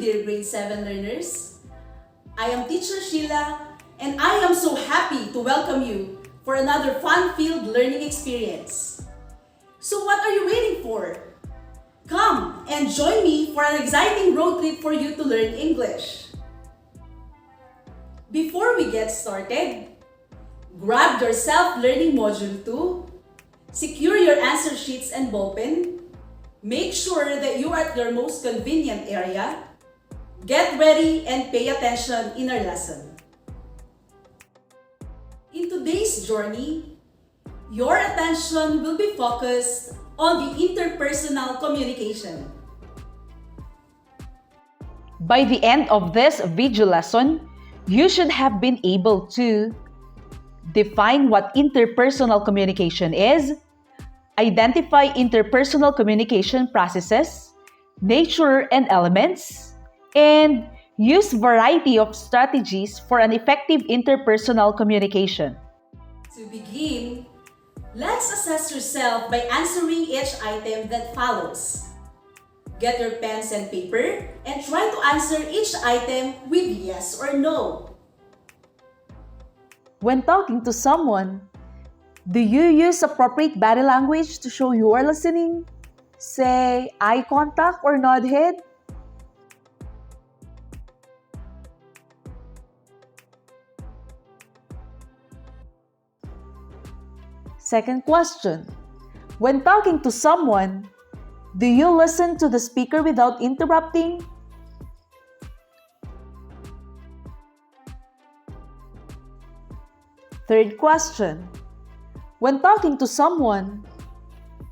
dear grade 7 learners. I am Teacher Sheila and I am so happy to welcome you for another fun-filled learning experience. So what are you waiting for? Come and join me for an exciting road trip for you to learn English. Before we get started, grab your self-learning module 2, secure your answer sheets and ballpen, make sure that you are at your most convenient area, get ready and pay attention in our lesson. In today's journey, your attention will be focused on the interpersonal communication. By the end of this video lesson, you should have been able to define what interpersonal communication is, identify interpersonal communication processes, nature and elements, and use variety of strategies for an effective interpersonal communication. To begin, let's assess yourself by answering each item that follows. Get your pens and paper and try to answer each item with yes or no. When talking to someone, do you use appropriate body language to show you are listening? Say eye contact or nod head? Second question. When talking to someone, do you listen to the speaker without interrupting? Third question. When talking to someone,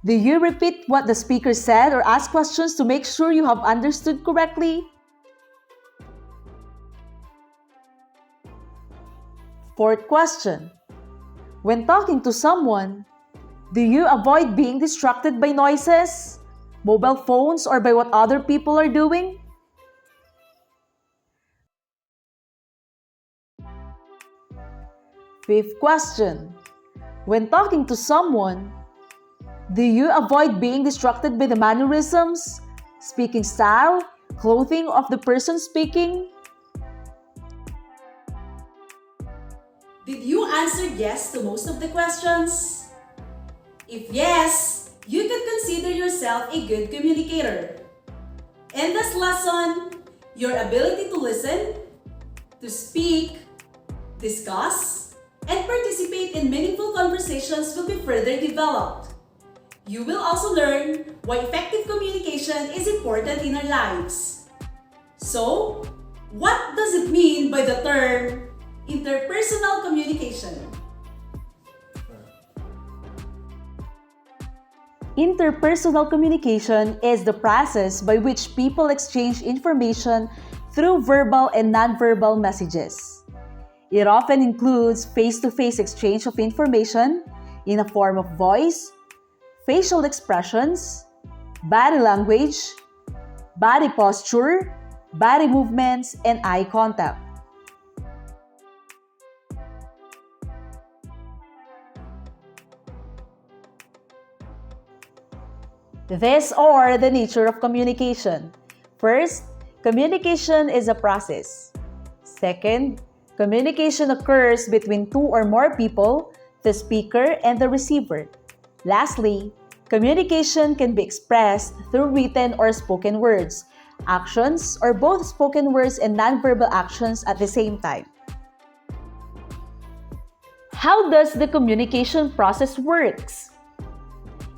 do you repeat what the speaker said or ask questions to make sure you have understood correctly? Fourth question. When talking to someone, do you avoid being distracted by noises, mobile phones, or by what other people are doing? Fifth question. When talking to someone, do you avoid being distracted by the mannerisms, speaking style, clothing of the person speaking? Did you answer yes to most of the questions? If yes, you could consider yourself a good communicator. In this lesson, your ability to listen, to speak, discuss, and participate in meaningful conversations will be further developed. You will also learn why effective communication is important in our lives. So, what does it mean by the term interpersonal communication? Interpersonal communication is the process by which people exchange information through verbal and nonverbal messages. It often includes face-to-face exchange of information in a form of voice, facial expressions, body language, body posture, body movements, and eye contact. These are the nature of communication. First, communication is a process. Second, communication occurs between two or more people, the speaker and the receiver. Lastly, communication can be expressed through written or spoken words, actions, or both spoken words and nonverbal actions at the same time. How does the communication process works?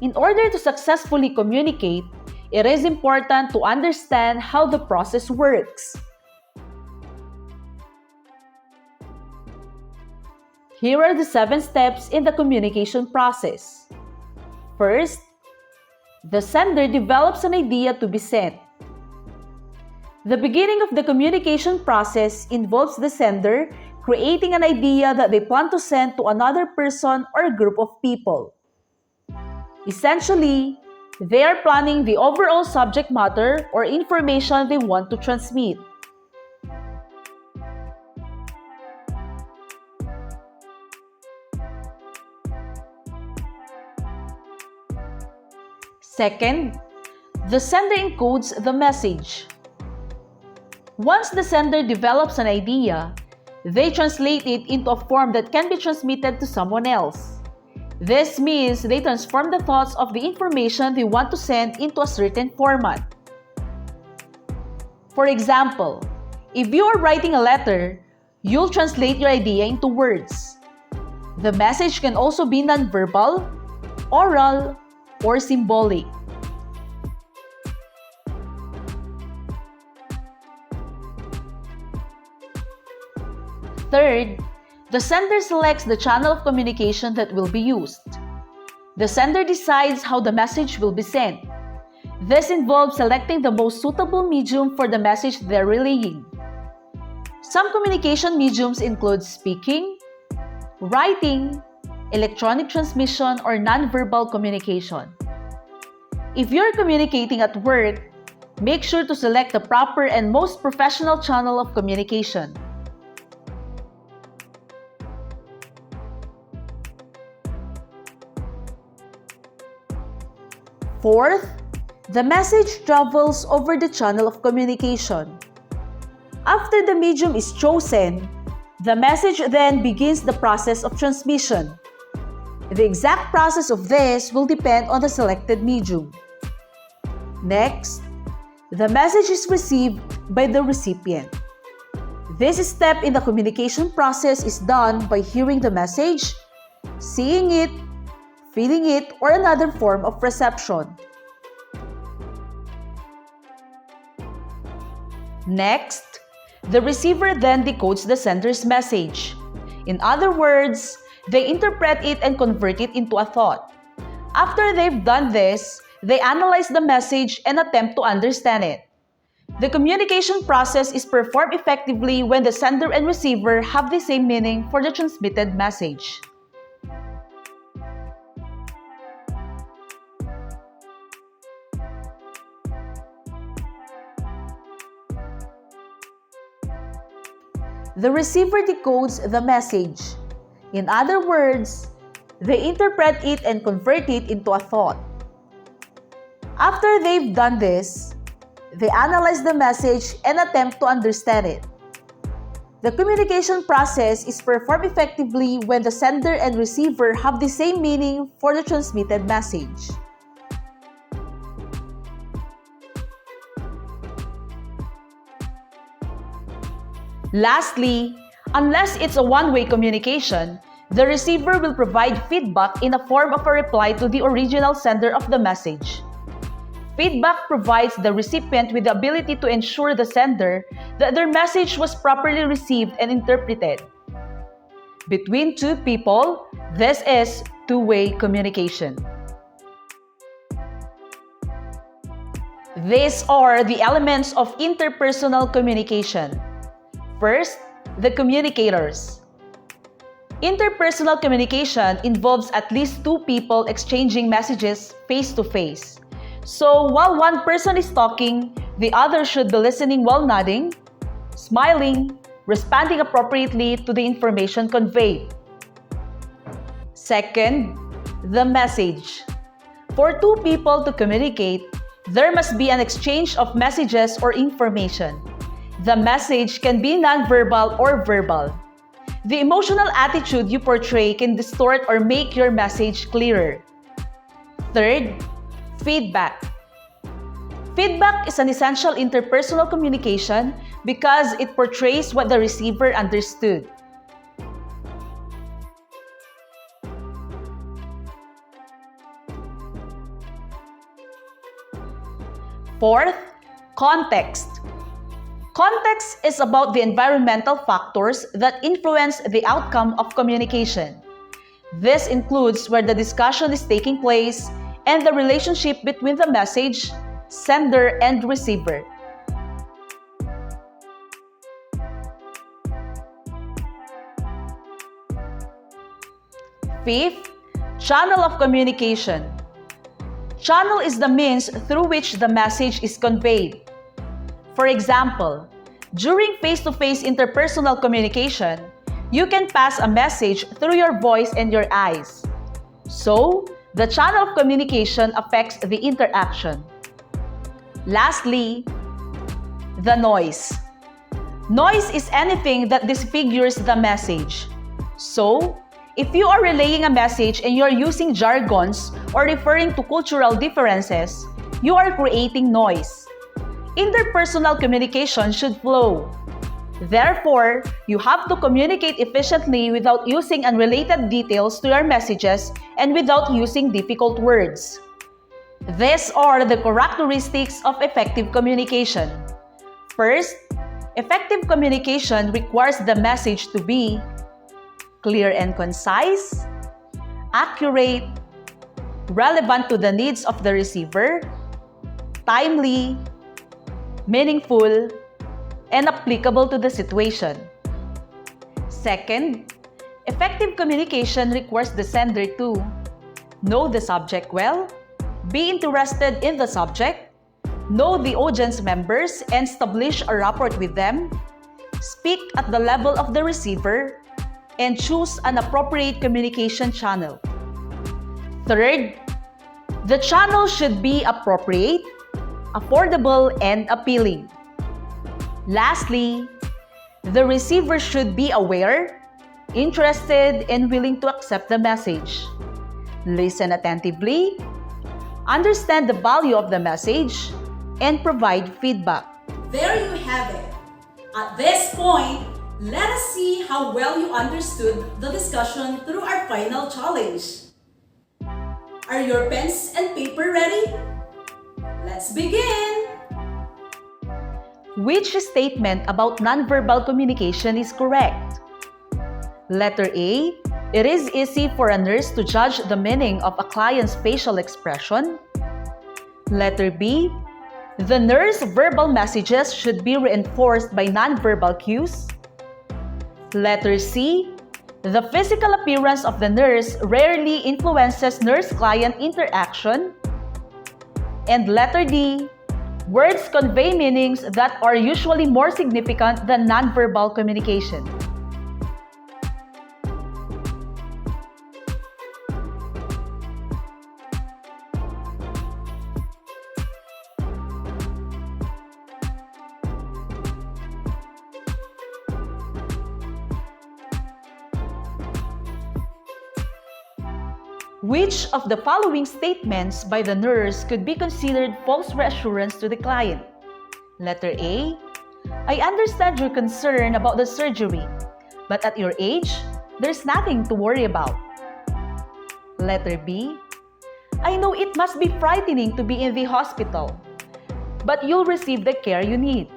In order to successfully communicate, it is important to understand how the process works. Here are the 7 steps in the communication process. First, the sender develops an idea to be sent. The beginning of the communication process involves the sender creating an idea that they plan to send to another person or group of people. Essentially, they are planning the overall subject matter or information they want to transmit. Second, the sender encodes the message. Once the sender develops an idea, they translate it into a form that can be transmitted to someone else. This means they transform the thoughts of the information they want to send into a certain format. For example, if you are writing a letter, you'll translate your idea into words. The message can also be nonverbal, oral, or symbolic. Third, the sender selects the channel of communication that will be used. The sender decides how the message will be sent. This involves selecting the most suitable medium for the message they're relaying. Some communication mediums include speaking, writing, electronic transmission, or nonverbal communication. If you're communicating at work, make sure to select the proper and most professional channel of communication. Fourth, the message travels over the channel of communication. After the medium is chosen, the message then begins the process of transmission. The exact process of this will depend on the selected medium. Next, the message is received by the recipient. This step in the communication process is done by hearing the message, seeing it, feeling it, or another form of reception. Next, the receiver then decodes the sender's message. In other words, they interpret it and convert it into a thought. After they've done this, they analyze the message and attempt to understand it. The communication process is performed effectively when the sender and receiver have the same meaning for the transmitted message. The receiver decodes the message. In other words, they interpret it and convert it into a thought. After they've done this, they analyze the message and attempt to understand it. The communication process is performed effectively when the sender and receiver have the same meaning for the transmitted message. Lastly, unless it's a one-way communication, the receiver will provide feedback in the form of a reply to the original sender of the message. Feedback provides the recipient with the ability to ensure the sender that their message was properly received and interpreted. Between two people, this is two-way communication. These are the elements of interpersonal communication. First, the communicators. Interpersonal communication involves at least two people exchanging messages face-to-face. So while one person is talking, the other should be listening while nodding, smiling, responding appropriately to the information conveyed. Second, the message. For two people to communicate, there must be an exchange of messages or information. The message can be nonverbal or verbal. The emotional attitude you portray can distort or make your message clearer. Third, feedback. Feedback is an essential interpersonal communication because it portrays what the receiver understood. Fourth, context. Context is about the environmental factors that influence the outcome of communication. This includes where the discussion is taking place and the relationship between the message, sender, and receiver. Fifth, channel of communication. Channel is the means through which the message is conveyed. For example, during face-to-face interpersonal communication, you can pass a message through your voice and your eyes. So, the channel of communication affects the interaction. Lastly, the noise. Noise is anything that disfigures the message. So, if you are relaying a message and you're using jargons or referring to cultural differences, you are creating noise. Interpersonal communication should flow. Therefore, you have to communicate efficiently without using unrelated details to your messages and without using difficult words. These are the characteristics of effective communication. First, effective communication requires the message to be clear and concise, accurate, relevant to the needs of the receiver, timely, meaningful, and applicable to the situation. Second, effective communication requires the sender to know the subject well, be interested in the subject, know the audience members and establish a rapport with them, speak at the level of the receiver, and choose an appropriate communication channel. Third, the channel should be appropriate, affordable, and appealing. Lastly, the receiver should be aware, interested, and willing to accept the message. Listen attentively, understand the value of the message, and provide feedback. There you have it. At this point, let us see how well you understood the discussion through our final challenge. Are your pens and paper ready? Let's begin! Which statement about nonverbal communication is correct? Letter A, it is easy for a nurse to judge the meaning of a client's facial expression. Letter B, the nurse's verbal messages should be reinforced by nonverbal cues. Letter C, the physical appearance of the nurse rarely influences nurse-client interaction. And letter D, words convey meanings that are usually more significant than nonverbal communication. Which of the following statements by the nurse could be considered false reassurance to the client? Letter A, I understand your concern about the surgery, but at your age, there's nothing to worry about. Letter B, I know it must be frightening to be in the hospital, but you'll receive the care you need.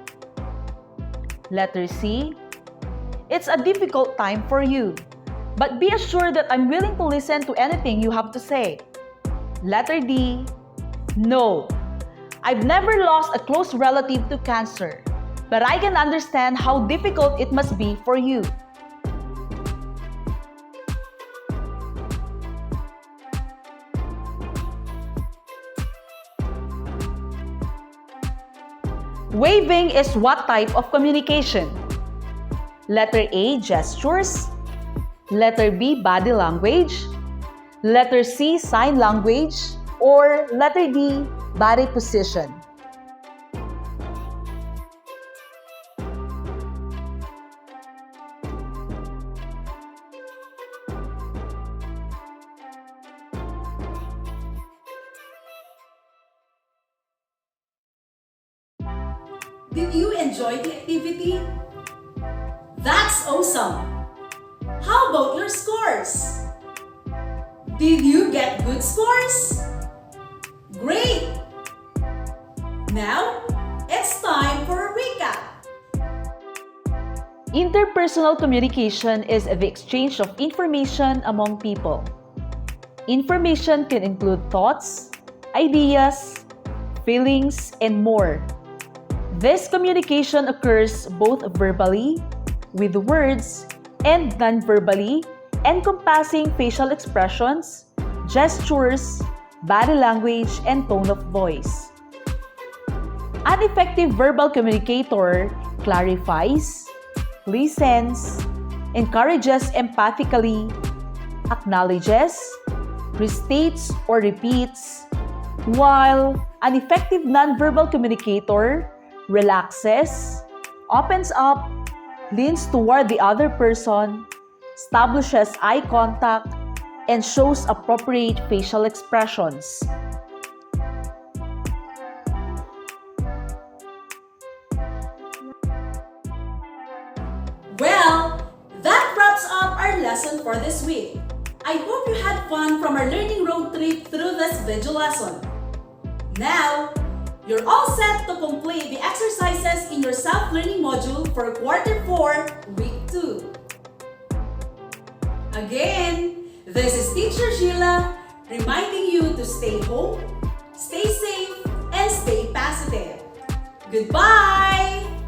Letter C, it's a difficult time for you, but be assured that I'm willing to listen to anything you have to say. Letter D, no, I've never lost a close relative to cancer, but I can understand how difficult it must be for you. Waving is what type of communication? Letter A, gestures. Letter B, body language. Letter C, sign language. Or letter D, body position. Did you enjoy the activity? That's awesome! How about your scores? Did you get good scores? Great! Now, it's time for a recap. Interpersonal communication is the exchange of information among people. Information can include thoughts, ideas, feelings, and more. This communication occurs both verbally, with words, and non-verbally, encompassing facial expressions, gestures, body language, and tone of voice. An effective verbal communicator clarifies, listens, encourages empathically, acknowledges, restates or repeats, while an effective nonverbal communicator relaxes, opens up, leans toward the other person, establishes eye contact, and shows appropriate facial expressions. Well, that wraps up our lesson for this week. I hope you had fun from our learning road trip through this video lesson. Now, you're all set to complete the exercises in your self-learning module for Quarter 4, Week 2. Again, this is Teacher Sheila reminding you to stay home, stay safe, and stay positive. Goodbye!